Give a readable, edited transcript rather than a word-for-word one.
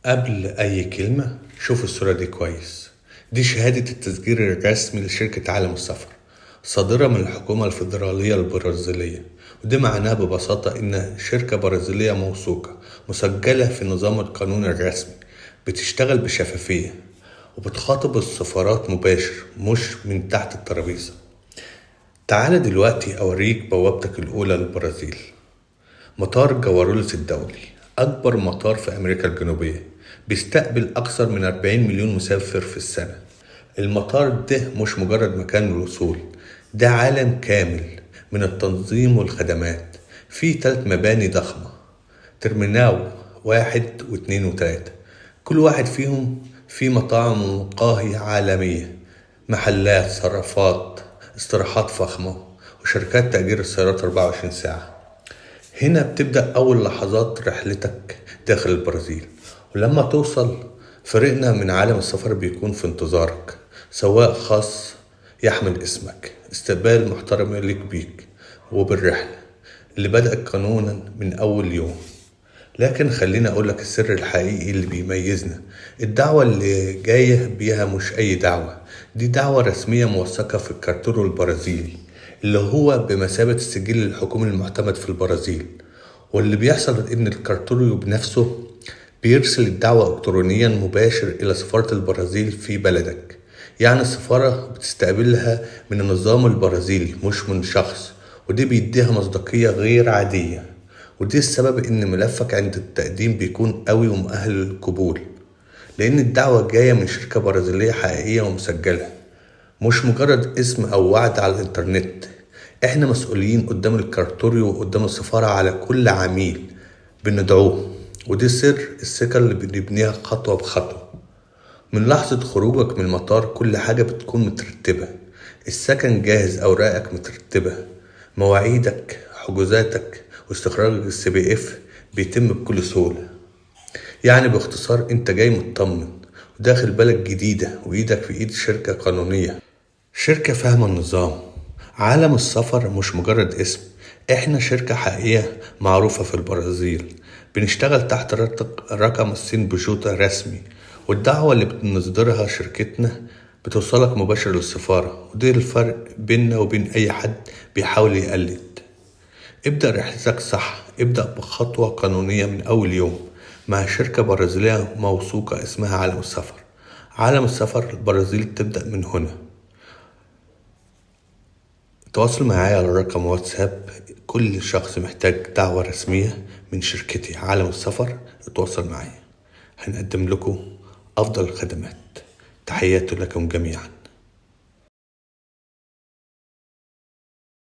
قبل أي كلمة شوف الصورة دي كويس. دي شهادة التسجيل الرسمي لشركة عالم السفر، صادرة من الحكومة الفيدرالية البرازيلية. وده معناه ببساطة إن شركة برازيلية موثوقة مسجلة في النظام القانوني الرسمي، بتشتغل بشفافية وبتخاطب السفارات مباشر مش من تحت الترابيزة. تعال دلوقتي أوريك بوابتك الأولى للبرازيل. مطار جوارولوس الدولي أكبر مطار في أمريكا الجنوبية، بيستقبل أكثر من 40 مليون مسافر في السنة. المطار ده مش مجرد مكان للوصول، ده عالم كامل من التنظيم والخدمات. فيه 3 مباني ضخمة: ترمينال 1 و2 و3، كل واحد فيهم فيه مطاعم ومقاهي عالمية، محلات، صرافات، استراحات فخمة، وشركات تأجير السيارات 24 ساعة. هنا بتبدأ أول لحظات رحلتك داخل البرازيل. ولما توصل، فريقنا من عالم السفر بيكون في انتظارك، سواق خاص يحمل اسمك، استقبال محترم ليك بيك وبالرحلة اللي بدأت قانونا من أول يوم. لكن خليني أقولك السر الحقيقي اللي بيميزنا. الدعوة اللي جاية بيها مش أي دعوة، دي دعوة رسمية موثقة في الكارتورو البرازيلي، اللي هو بمثابة السجل الحكومي المعتمد في البرازيل. واللي بيحصل إن الكارتوريو بنفسه بيرسل الدعوة إلكترونيا مباشر إلى سفارة البرازيل في بلدك. يعني السفارة بتستقبلها من النظام البرازيلي مش من شخص، ودي بيديها مصداقية غير عادية. ودي السبب إن ملفك عند التقديم بيكون قوي ومؤهل للقبول، لأن الدعوة جاية من شركة برازيلية حقيقية ومسجلة، مش مجرد اسم أو وعد على الإنترنت. إحنا مسؤولين قدام الكارتوريو وقدام السفارة على كل عميل بندعوه، ودي سر الثقة اللي بنبنيها خطوة بخطوة. من لحظة خروجك من المطار كل حاجة بتكون مترتبة: السكن جاهز، أوراقك مترتبة، مواعيدك، حجوزاتك، واستخراج CPF بيتم بكل سهولة. يعني باختصار انت جاي مطمن وداخل بلد جديدة وإيدك في إيد شركة قانونية، شركة فاهمة النظام. عالم السفر مش مجرد اسم، احنا شركة حقيقية معروفة في البرازيل، بنشتغل تحت رقم الصين بجوتا رسمي. والدعوة اللي بنصدرها شركتنا بتوصلك مباشر للسفارة، ودي الفرق بيننا وبين أي حد بيحاول يقلد. ابدأ رحلتك صح، ابدأ بخطوة قانونية من أول يوم مع شركة برازيلية موثوقة اسمها عالم السفر. عالم السفر البرازيل تبدأ من هنا. تواصل معايا على رقم واتساب. كل شخص محتاج دعوة رسمية من شركتي عالم السفر اتواصل معايا، هنقدم لكم أفضل الخدمات. تحياتي لكم جميعا.